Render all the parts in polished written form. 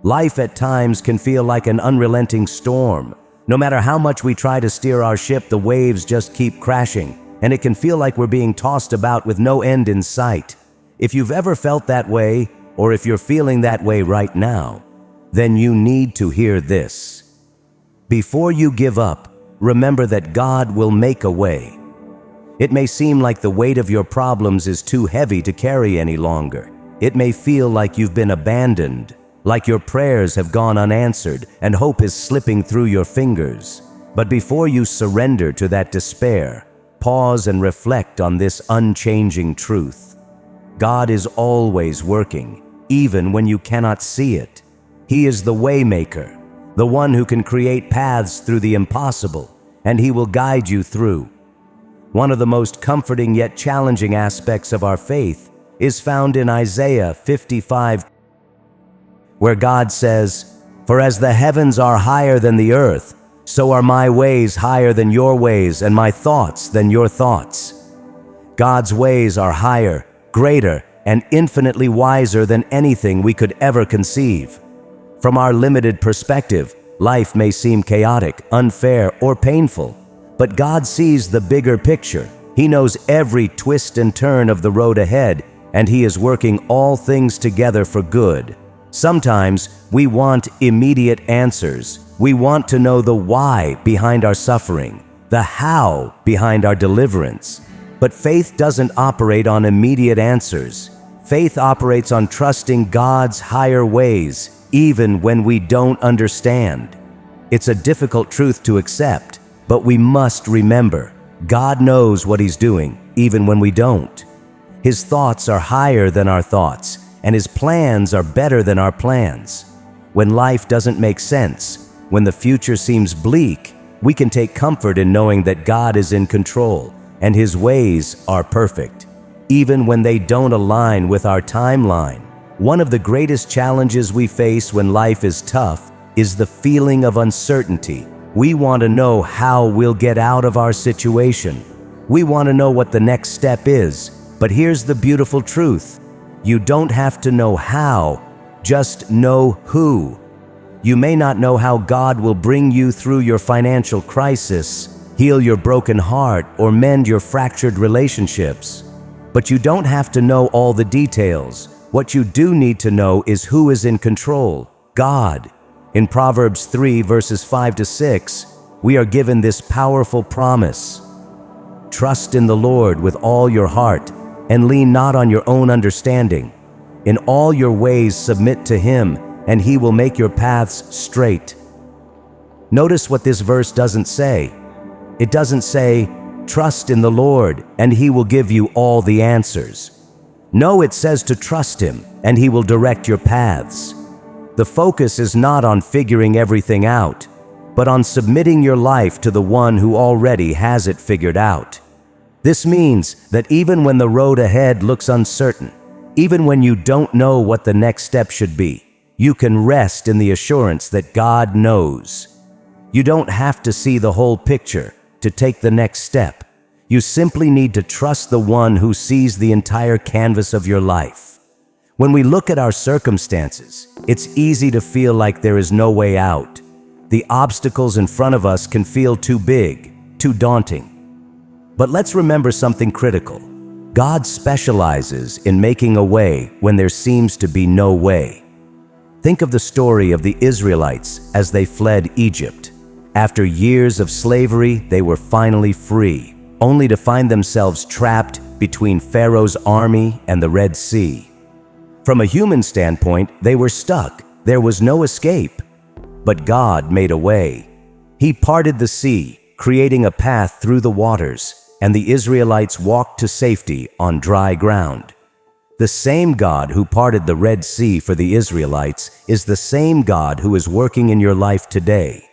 Life at times can feel like an unrelenting storm. No matter how much we try to steer our ship, the waves just keep crashing, and it can feel like we're being tossed about with no end in sight. If you've ever felt that way, or if you're feeling that way right now, then you need to hear this. Before you give up, remember that God will make a way. It may seem like the weight of your problems is too heavy to carry any longer. It may feel like you've been abandoned, like your prayers have gone unanswered and hope is slipping through your fingers. But before you surrender to that despair, pause and reflect on this unchanging truth. God is always working, even when you cannot see it. He is the waymaker, the one who can create paths through the impossible, and He will guide you through. One of the most comforting yet challenging aspects of our faith is found in Isaiah 55, where God says, "For as the heavens are higher than the earth, so are my ways higher than your ways, and my thoughts than your thoughts." God's ways are higher, greater, and infinitely wiser than anything we could ever conceive. From our limited perspective, life may seem chaotic, unfair, or painful, but God sees the bigger picture. He knows every twist and turn of the road ahead, and He is working all things together for good. Sometimes we want immediate answers. We want to know the why behind our suffering, the how behind our deliverance. But faith doesn't operate on immediate answers. Faith operates on trusting God's higher ways, even when we don't understand. It's a difficult truth to accept, but we must remember, God knows what He's doing, even when we don't. His thoughts are higher than our thoughts, and His plans are better than our plans. When life doesn't make sense, when the future seems bleak, we can take comfort in knowing that God is in control, and His ways are perfect, even when they don't align with our timeline. One of the greatest challenges we face when life is tough is the feeling of uncertainty. We want to know how we'll get out of our situation. We want to know what the next step is. But here's the beautiful truth. You don't have to know how, just know who. You may not know how God will bring you through your financial crisis, heal your broken heart, or mend your fractured relationships. But you don't have to know all the details. What you do need to know is who is in control, God. In Proverbs 3, verses 5 to 6, we are given this powerful promise. Trust in the Lord with all your heart, and lean not on your own understanding. In all your ways submit to Him, and He will make your paths straight. Notice what this verse doesn't say. It doesn't say, trust in the Lord, and He will give you all the answers. No, it says to trust Him, and He will direct your paths. The focus is not on figuring everything out, but on submitting your life to the One who already has it figured out. This means that even when the road ahead looks uncertain, even when you don't know what the next step should be, you can rest in the assurance that God knows. You don't have to see the whole picture to take the next step. You simply need to trust the One who sees the entire canvas of your life. When we look at our circumstances, it's easy to feel like there is no way out. The obstacles in front of us can feel too big, too daunting. But let's remember something critical. God specializes in making a way when there seems to be no way. Think of the story of the Israelites as they fled Egypt. After years of slavery, they were finally free, only to find themselves trapped between Pharaoh's army and the Red Sea. From a human standpoint, they were stuck. There was no escape. But God made a way. He parted the sea, creating a path through the waters, and the Israelites walked to safety on dry ground. The same God who parted the Red Sea for the Israelites is the same God who is working in your life today.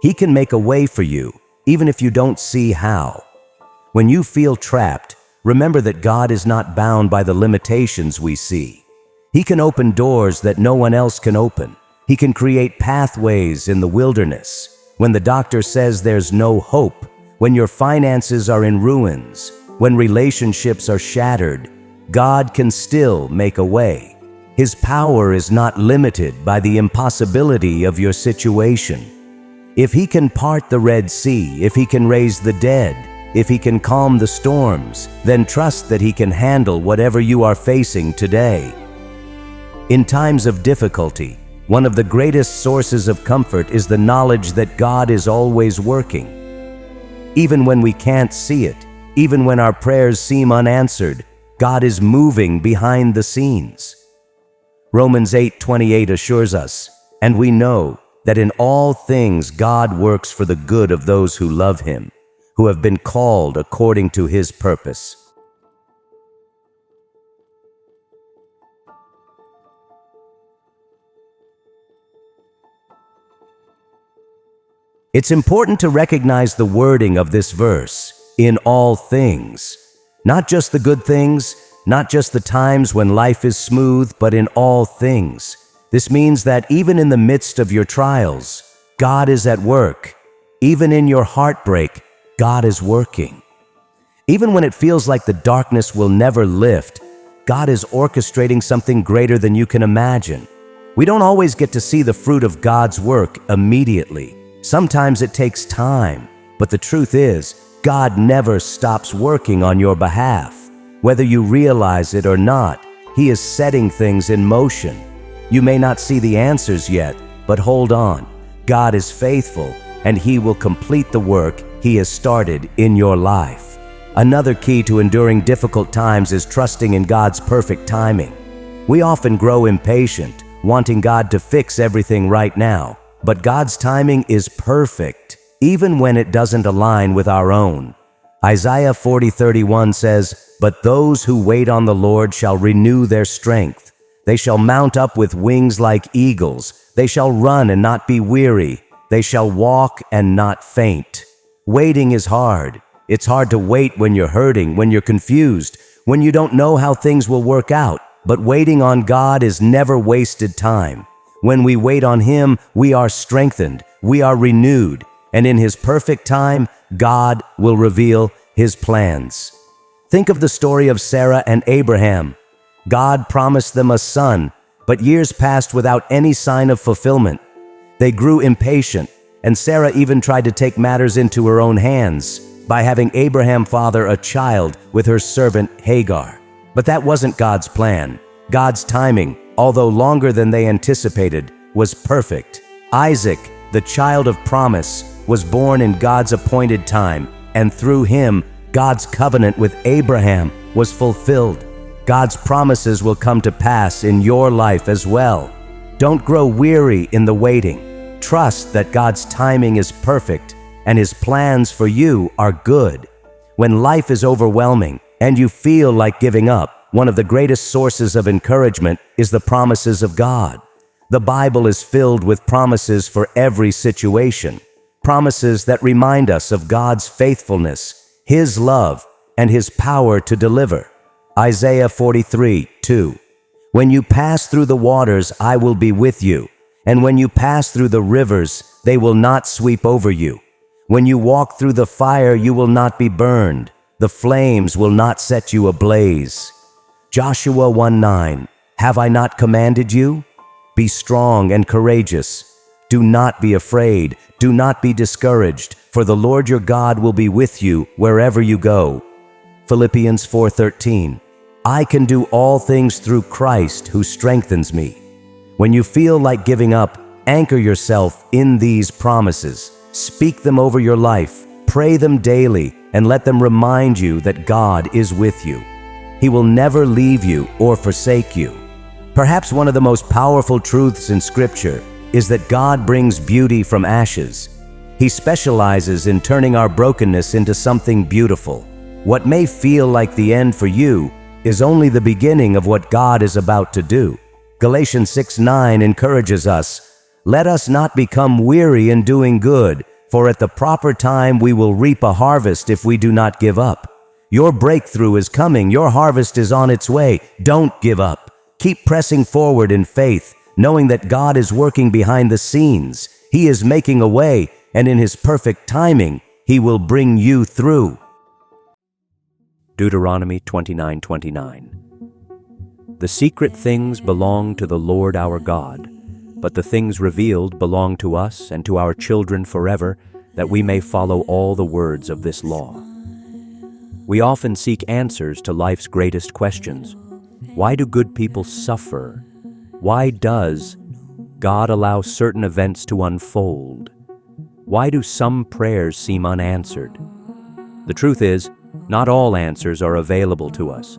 He can make a way for you, even if you don't see how. When you feel trapped, remember that God is not bound by the limitations we see. He can open doors that no one else can open. He can create pathways in the wilderness. When the doctor says there's no hope, when your finances are in ruins, when relationships are shattered, God can still make a way. His power is not limited by the impossibility of your situation. If He can part the Red Sea, if He can raise the dead, if He can calm the storms, then trust that He can handle whatever you are facing today. In times of difficulty, one of the greatest sources of comfort is the knowledge that God is always working. Even when we can't see it, even when our prayers seem unanswered, God is moving behind the scenes. Romans 8:28 assures us, "And we know that in all things God works for the good of those who love Him, who have been called according to His purpose." It's important to recognize the wording of this verse, "in all things." Not just the good things, not just the times when life is smooth, but in all things. This means that even in the midst of your trials, God is at work. Even in your heartbreak, God is working. Even when it feels like the darkness will never lift, God is orchestrating something greater than you can imagine. We don't always get to see the fruit of God's work immediately. Sometimes it takes time, but the truth is, God never stops working on your behalf. Whether you realize it or not, He is setting things in motion. You may not see the answers yet, but hold on. God is faithful, and He will complete the work He has started in your life. Another key to enduring difficult times is trusting in God's perfect timing. We often grow impatient, wanting God to fix everything right now. But God's timing is perfect, even when it doesn't align with our own. Isaiah 40:31 says, "But those who wait on the Lord shall renew their strength. They shall mount up with wings like eagles. They shall run and not be weary. They shall walk and not faint." Waiting is hard. It's hard to wait when you're hurting, when you're confused, when you don't know how things will work out. But waiting on God is never wasted time. When we wait on Him, we are strengthened, we are renewed, and in His perfect time, God will reveal His plans. Think of the story of Sarah and Abraham. God promised them a son, but years passed without any sign of fulfillment. They grew impatient, and Sarah even tried to take matters into her own hands by having Abraham father a child with her servant Hagar. But that wasn't God's plan. God's timing, although longer than they anticipated, was perfect. Isaac, the child of promise, was born in God's appointed time, and through him, God's covenant with Abraham was fulfilled. God's promises will come to pass in your life as well. Don't grow weary in the waiting. Trust that God's timing is perfect and His plans for you are good. When life is overwhelming and you feel like giving up, one of the greatest sources of encouragement is the promises of God. The Bible is filled with promises for every situation, promises that remind us of God's faithfulness, His love, and His power to deliver. Isaiah 43:2. "When you pass through the waters, I will be with you, and when you pass through the rivers, they will not sweep over you. When you walk through the fire, you will not be burned. The flames will not set you ablaze." Joshua 1:9, "Have I not commanded you? Be strong and courageous. Do not be afraid, do not be discouraged, for the Lord your God will be with you wherever you go." Philippians 4:13, "I can do all things through Christ who strengthens me." When you feel like giving up, anchor yourself in these promises. Speak them over your life, pray them daily, and let them remind you that God is with you. He will never leave you or forsake you. Perhaps one of the most powerful truths in Scripture is that God brings beauty from ashes. He specializes in turning our brokenness into something beautiful. What may feel like the end for you is only the beginning of what God is about to do. Galatians 6:9 encourages us, "Let us not become weary in doing good, for at the proper time we will reap a harvest if we do not give up." Your breakthrough is coming. Your harvest is on its way. Don't give up. Keep pressing forward in faith, knowing that God is working behind the scenes. He is making a way, and in His perfect timing, He will bring you through. Deuteronomy 29:29. The secret things belong to the Lord our God, but the things revealed belong to us and to our children forever, that we may follow all the words of this law. We often seek answers to life's greatest questions. Why do good people suffer? Why does God allow certain events to unfold? Why do some prayers seem unanswered? The truth is, not all answers are available to us.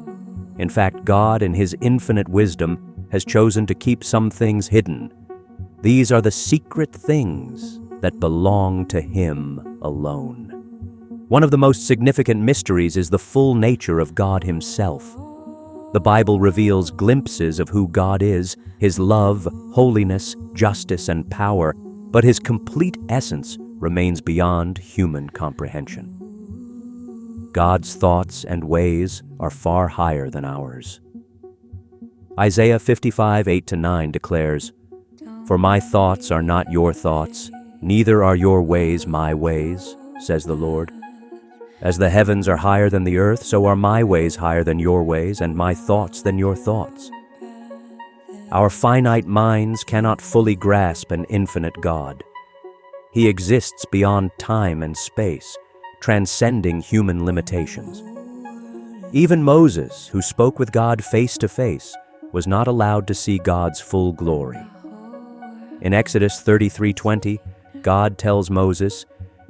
In fact, God, in His infinite wisdom, has chosen to keep some things hidden. These are the secret things that belong to Him alone. One of the most significant mysteries is the full nature of God Himself. The Bible reveals glimpses of who God is, His love, holiness, justice, and power, but His complete essence remains beyond human comprehension. God's thoughts and ways are far higher than ours. Isaiah 55:8-9 declares, "For my thoughts are not your thoughts, neither are your ways my ways, says the Lord. As the heavens are higher than the earth, so are my ways higher than your ways, and my thoughts than your thoughts." Our finite minds cannot fully grasp an infinite God. He exists beyond time and space, transcending human limitations. Even Moses, who spoke with God face to face, was not allowed to see God's full glory. In Exodus 33:20, God tells Moses,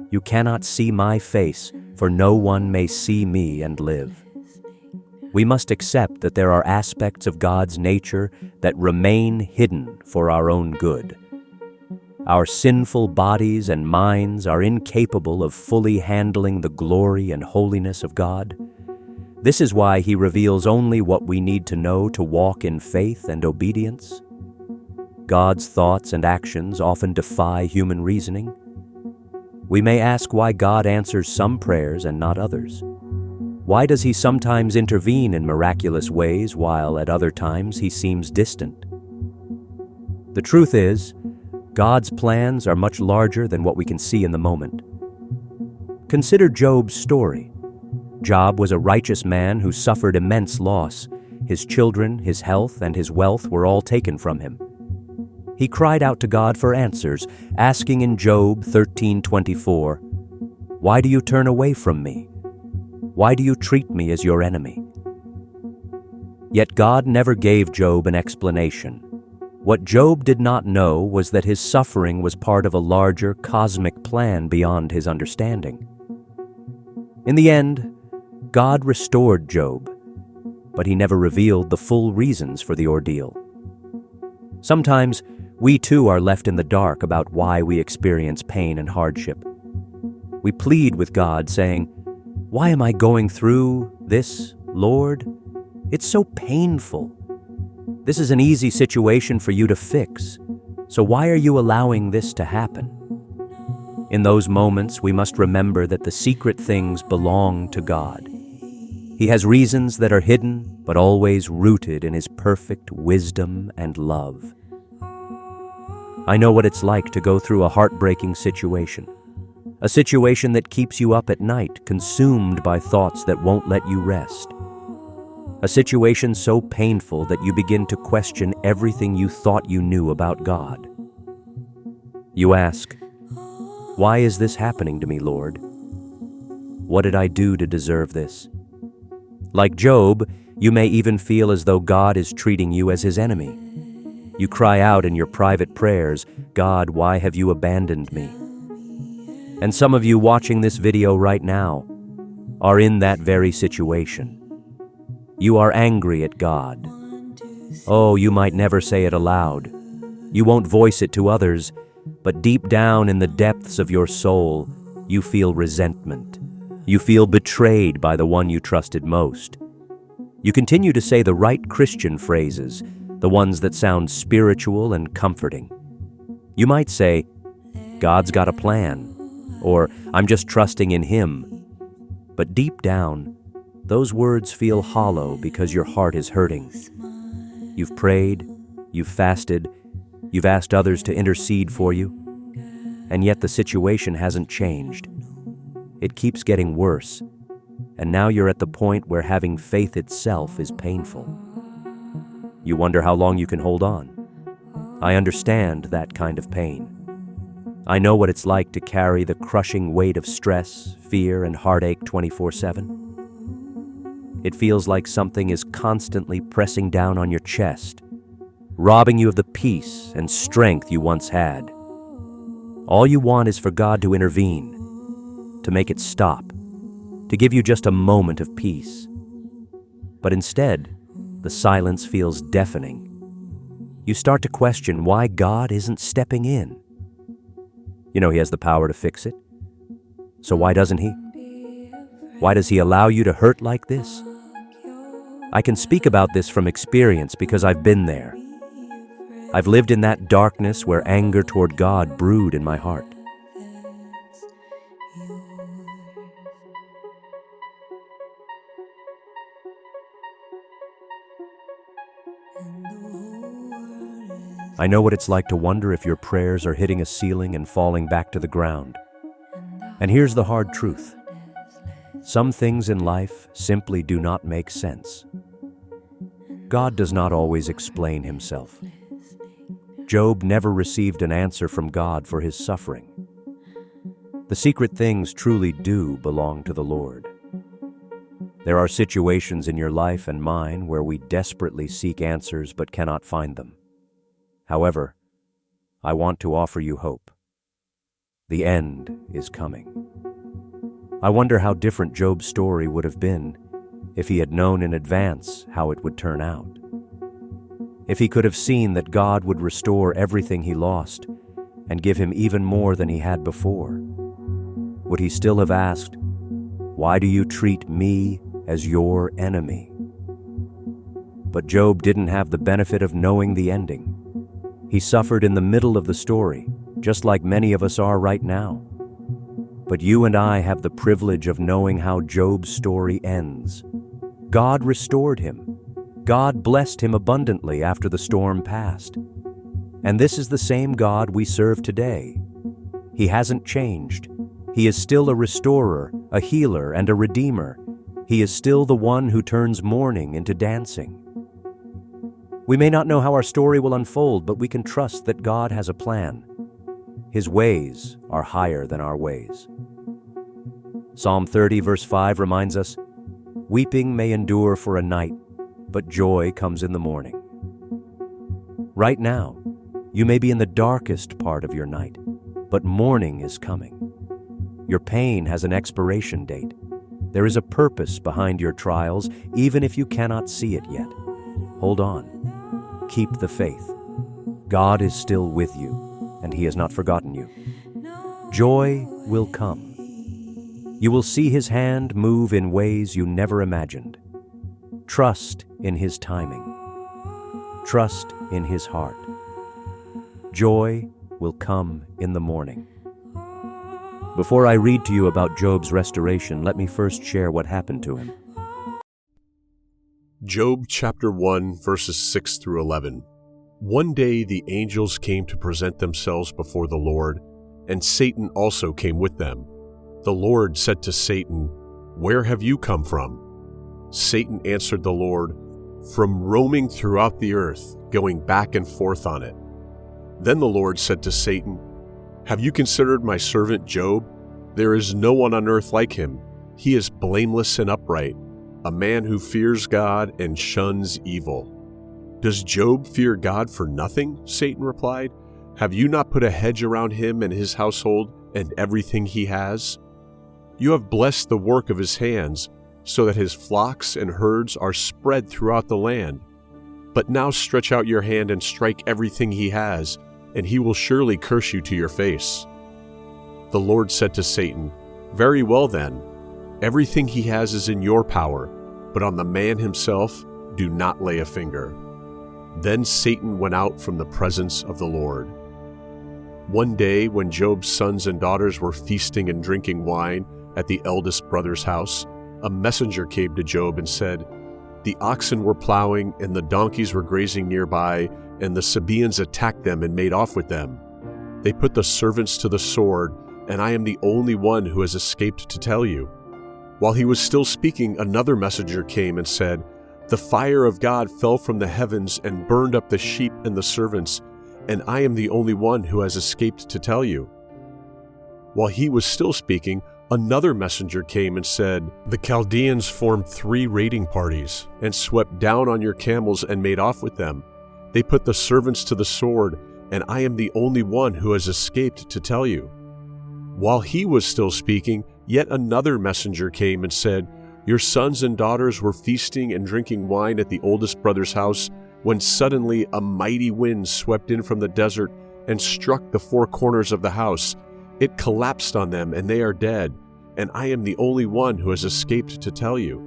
"You cannot see my face, for no one may see me and live." We must accept that there are aspects of God's nature that remain hidden for our own good. Our sinful bodies and minds are incapable of fully handling the glory and holiness of God. This is why He reveals only what we need to know to walk in faith and obedience. God's thoughts and actions often defy human reasoning. We may ask why God answers some prayers and not others. Why does He sometimes intervene in miraculous ways while at other times He seems distant? The truth is, God's plans are much larger than what we can see in the moment. Consider Job's story. Job was a righteous man who suffered immense loss. His children, his health, and his wealth were all taken from him. He cried out to God for answers, asking in Job 13:24, "Why do you turn away from me? Why do you treat me as your enemy?" Yet God never gave Job an explanation. What Job did not know was that his suffering was part of a larger cosmic plan beyond his understanding. In the end, God restored Job, but He never revealed the full reasons for the ordeal. Sometimes, we too are left in the dark about why we experience pain and hardship. We plead with God, saying, "Why am I going through this, Lord? It's so painful. This is an easy situation for you to fix, so why are you allowing this to happen?" In those moments, we must remember that the secret things belong to God. He has reasons that are hidden, but always rooted in His perfect wisdom and love. I know what it's like to go through a heartbreaking situation, a situation that keeps you up at night, consumed by thoughts that won't let you rest. A situation so painful that you begin to question everything you thought you knew about God. You ask, "Why is this happening to me, Lord? What did I do to deserve this?" Like Job, you may even feel as though God is treating you as His enemy. You cry out in your private prayers, "God, why have you abandoned me?" And some of you watching this video right now are in that very situation. You are angry at God. Oh, you might never say it aloud. You won't voice it to others, but deep down in the depths of your soul, you feel resentment. You feel betrayed by the one you trusted most. You continue to say the right Christian phrases, the ones that sound spiritual and comforting. You might say, "God's got a plan," or "I'm just trusting in Him." But deep down, those words feel hollow because your heart is hurting. You've prayed, you've fasted, you've asked others to intercede for you, and yet the situation hasn't changed. It keeps getting worse, and now you're at the point where having faith itself is painful. You wonder how long you can hold on. I understand that kind of pain. I know what it's like to carry the crushing weight of stress, fear, and heartache 24/7. It feels like something is constantly pressing down on your chest, robbing you of the peace and strength you once had. All you want is for God to intervene, to make it stop, to give you just a moment of peace. But instead, the silence feels deafening. You start to question why God isn't stepping in. You know He has the power to fix it. So why doesn't He? Why does He allow you to hurt like this? I can speak about this from experience because I've been there. I've lived in that darkness where anger toward God brewed in my heart. I know what it's like to wonder if your prayers are hitting a ceiling and falling back to the ground. And here's the hard truth. Some things in life simply do not make sense. God does not always explain Himself. Job never received an answer from God for his suffering. The secret things truly do belong to the Lord. There are situations in your life and mine where we desperately seek answers but cannot find them. However, I want to offer you hope. The end is coming. I wonder how different Job's story would have been if he had known in advance how it would turn out. If he could have seen that God would restore everything he lost and give him even more than he had before. Would he still have asked, "Why do you treat me as your enemy?" But Job didn't have the benefit of knowing the ending. He suffered in the middle of the story, just like many of us are right now. But you and I have the privilege of knowing how Job's story ends. God restored him. God blessed him abundantly after the storm passed. And this is the same God we serve today. He hasn't changed. He is still a restorer, a healer, and a redeemer. He is still the one who turns mourning into dancing. We may not know how our story will unfold, but we can trust that God has a plan. His ways are higher than our ways. Psalm 30, verse 5 reminds us, "Weeping may endure for a night, but joy comes in the morning." Right now, you may be in the darkest part of your night, but morning is coming. Your pain has an expiration date. There is a purpose behind your trials, even if you cannot see it yet. Hold on. Keep the faith. God is still with you, and He has not forgotten you. Joy will come. You will see His hand move in ways you never imagined. Trust in His timing. Trust in His heart. Joy will come in the morning. Before I read to you about Job's restoration, let me first share what happened to him. Job chapter 1, verses 6 through 11. One day the angels came to present themselves before the Lord, and Satan also came with them. The Lord said to Satan, "Where have you come from?" Satan answered the Lord, "From roaming throughout the earth, going back and forth on it." Then the Lord said to Satan, "Have you considered my servant Job? There is no one on earth like him. He is blameless and upright, a man who fears God and shuns evil." "Does Job fear God for nothing?" Satan replied. "Have you not put a hedge around him and his household and everything he has? You have blessed the work of his hands, so that his flocks and herds are spread throughout the land. But now stretch out your hand and strike everything he has, and he will surely curse you to your face." The Lord said to Satan, "Very well then, everything he has is in your power, but on the man himself do not lay a finger." Then Satan went out from the presence of the Lord. One day, when Job's sons and daughters were feasting and drinking wine at the eldest brother's house, a messenger came to Job and said, "The oxen were plowing and the donkeys were grazing nearby, and the Sabaeans attacked them and made off with them. They put the servants to the sword, and I am the only one who has escaped to tell you." While he was still speaking, another messenger came and said, The fire of God fell from the heavens and burned up the sheep and the servants, and I am the only one who has escaped to tell you." While he was still speaking, another messenger came and said, "The Chaldeans formed 3 raiding parties and swept down on your camels and made off with them. They put the servants to the sword, and I am the only one who has escaped to tell you." While he was still speaking, yet another messenger came and said, "Your sons and daughters were feasting and drinking wine at the oldest brother's house when suddenly a mighty wind swept in from the desert and struck the 4 corners of the house. It collapsed on them, and they are dead, and I am the only one who has escaped to tell you."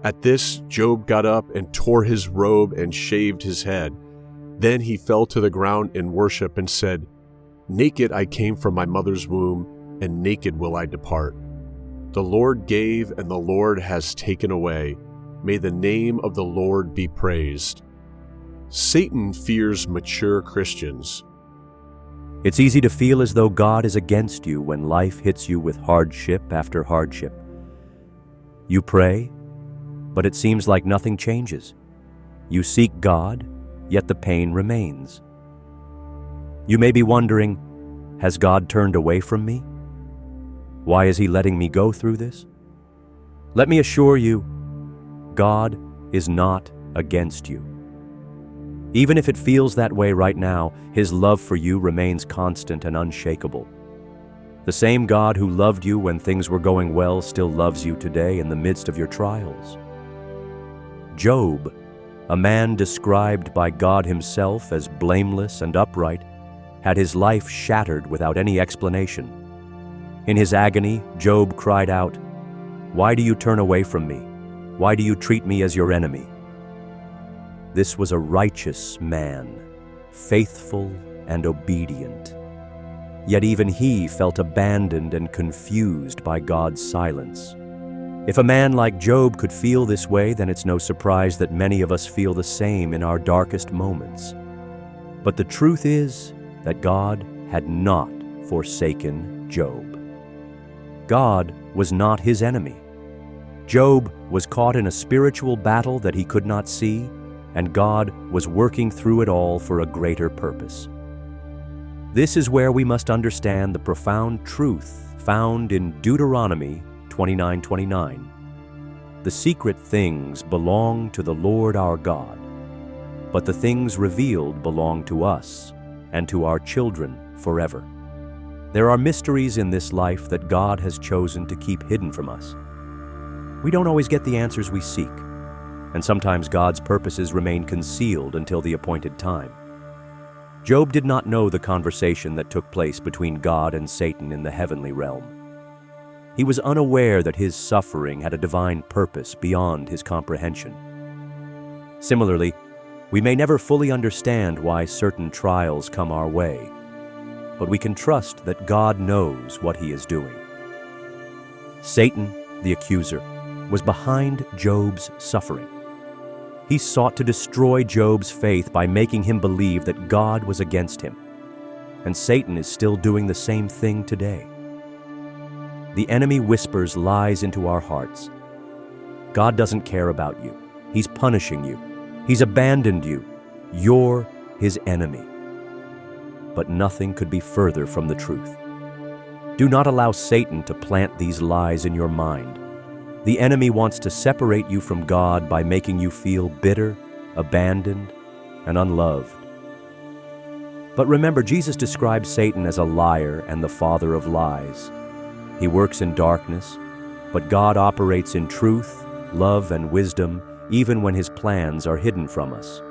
At this, Job got up and tore his robe and shaved his head. Then he fell to the ground in worship and said, "Naked I came from my mother's womb, and naked will I depart. The Lord gave, and the Lord has taken away. May the name of the Lord be praised." Satan fears mature Christians. It's easy to feel as though God is against you when life hits you with hardship after hardship. You pray, but it seems like nothing changes. You seek God, yet the pain remains. You may be wondering, has God turned away from me? Why is He letting me go through this? Let me assure you, God is not against you. Even if it feels that way right now, His love for you remains constant and unshakable. The same God who loved you when things were going well still loves you today in the midst of your trials. Job, a man described by God Himself as blameless and upright, had his life shattered without any explanation. In his agony, Job cried out, "Why do you turn away from me? Why do you treat me as your enemy?" This was a righteous man, faithful and obedient. Yet even he felt abandoned and confused by God's silence. If a man like Job could feel this way, then it's no surprise that many of us feel the same in our darkest moments. But the truth is that God had not forsaken Job. God was not his enemy. Job was caught in a spiritual battle that he could not see, and God was working through it all for a greater purpose. This is where we must understand the profound truth found in Deuteronomy 29:29. The secret things belong to the Lord our God, but the things revealed belong to us and to our children forever. There are mysteries in this life that God has chosen to keep hidden from us. We don't always get the answers we seek, and sometimes God's purposes remain concealed until the appointed time. Job did not know the conversation that took place between God and Satan in the heavenly realm. He was unaware that his suffering had a divine purpose beyond his comprehension. Similarly, we may never fully understand why certain trials come our way, but we can trust that God knows what He is doing. Satan, the accuser, was behind Job's suffering. He sought to destroy Job's faith by making him believe that God was against him. And Satan is still doing the same thing today. The enemy whispers lies into our hearts. God doesn't care about you. He's punishing you. He's abandoned you. You're His enemy. But nothing could be further from the truth. Do not allow Satan to plant these lies in your mind. The enemy wants to separate you from God by making you feel bitter, abandoned, and unloved. But remember, Jesus describes Satan as a liar and the father of lies. He works in darkness, but God operates in truth, love, and wisdom, even when His plans are hidden from us.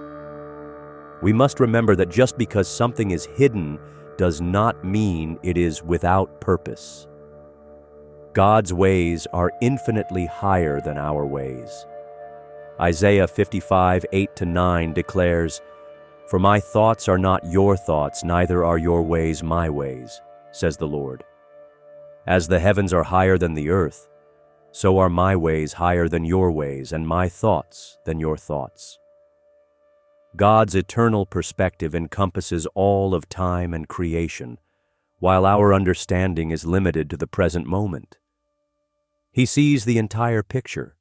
We must remember that just because something is hidden does not mean it is without purpose. God's ways are infinitely higher than our ways. Isaiah 55:8-9 declares, "For my thoughts are not your thoughts, neither are your ways my ways, says the Lord. As the heavens are higher than the earth, so are my ways higher than your ways, and my thoughts than your thoughts." God's eternal perspective encompasses all of time and creation, while our understanding is limited to the present moment. He sees the entire picture,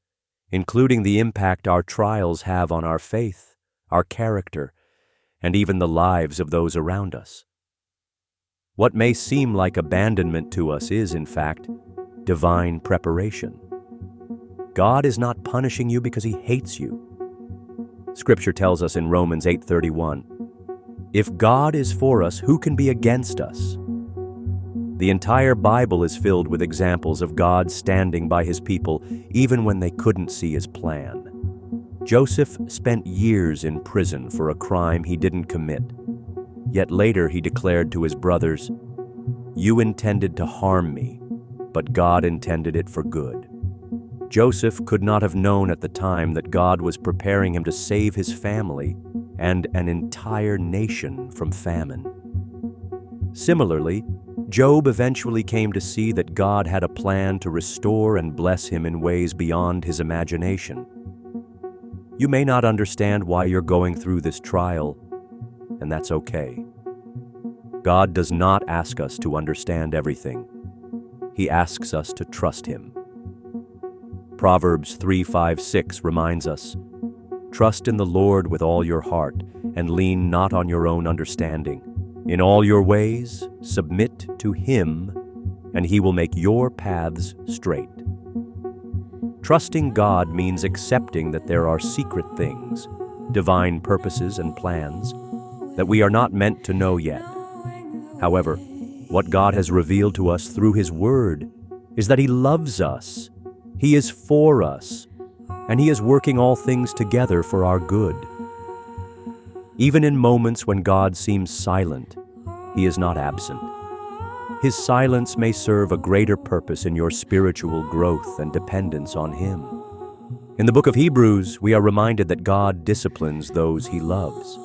including the impact our trials have on our faith, our character, and even the lives of those around us. What may seem like abandonment to us is, in fact, divine preparation. God is not punishing you because He hates you. Scripture tells us in Romans 8:31, "If God is for us, who can be against us?" The entire Bible is filled with examples of God standing by His people even when they couldn't see His plan. Joseph spent years in prison for a crime he didn't commit. Yet later he declared to his brothers, "You intended to harm me, but God intended it for good." Joseph could not have known at the time that God was preparing him to save his family and an entire nation from famine. Similarly, Job eventually came to see that God had a plan to restore and bless him in ways beyond his imagination. You may not understand why you're going through this trial, and that's okay. God does not ask us to understand everything. He asks us to trust Him. Proverbs 3:5-6 reminds us, "Trust in the Lord with all your heart, and lean not on your own understanding. In all your ways, submit to Him, and He will make your paths straight." Trusting God means accepting that there are secret things, divine purposes and plans, that we are not meant to know yet. However, what God has revealed to us through His Word is that He loves us, He is for us, and He is working all things together for our good. Even in moments when God seems silent, He is not absent. His silence may serve a greater purpose in your spiritual growth and dependence on Him. In the book of Hebrews, we are reminded that God disciplines those He loves.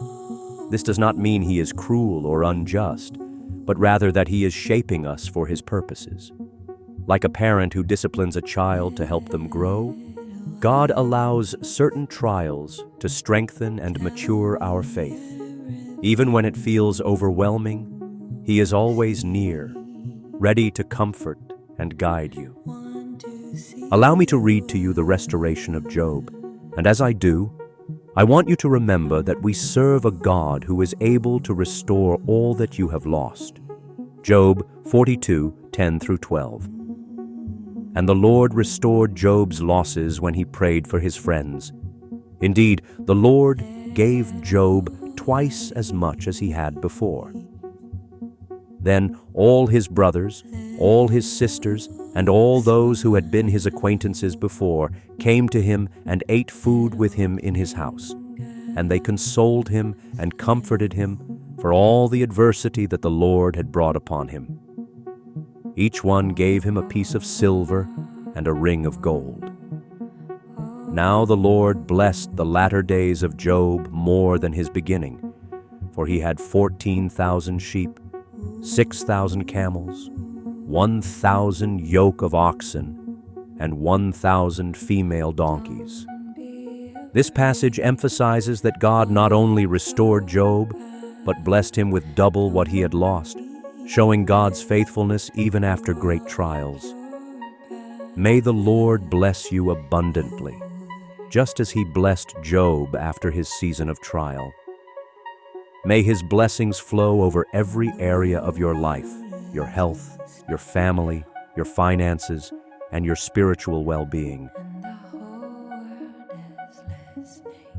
This does not mean He is cruel or unjust, but rather that He is shaping us for His purposes. Like a parent who disciplines a child to help them grow, God allows certain trials to strengthen and mature our faith. Even when it feels overwhelming, He is always near, ready to comfort and guide you. Allow me to read to you the restoration of Job, and as I do, I want you to remember that we serve a God who is able to restore all that you have lost. Job 42:10-12. And the Lord restored Job's losses when he prayed for his friends. Indeed, the Lord gave Job twice as much as he had before. Then all his brothers, all his sisters, and all those who had been his acquaintances before came to him and ate food with him in his house. And they consoled him and comforted him for all the adversity that the Lord had brought upon him. Each one gave him a piece of silver and a ring of gold. Now the Lord blessed the latter days of Job more than his beginning, for he had 14,000 sheep, 6,000 camels, 1,000 yoke of oxen, and 1,000 female donkeys. This passage emphasizes that God not only restored Job, but blessed him with double what he had lost, showing God's faithfulness even after great trials. May the Lord bless you abundantly, just as He blessed Job after his season of trial. May His blessings flow over every area of your life, your health, your family, your finances, and your spiritual well-being. And the whole world is listening.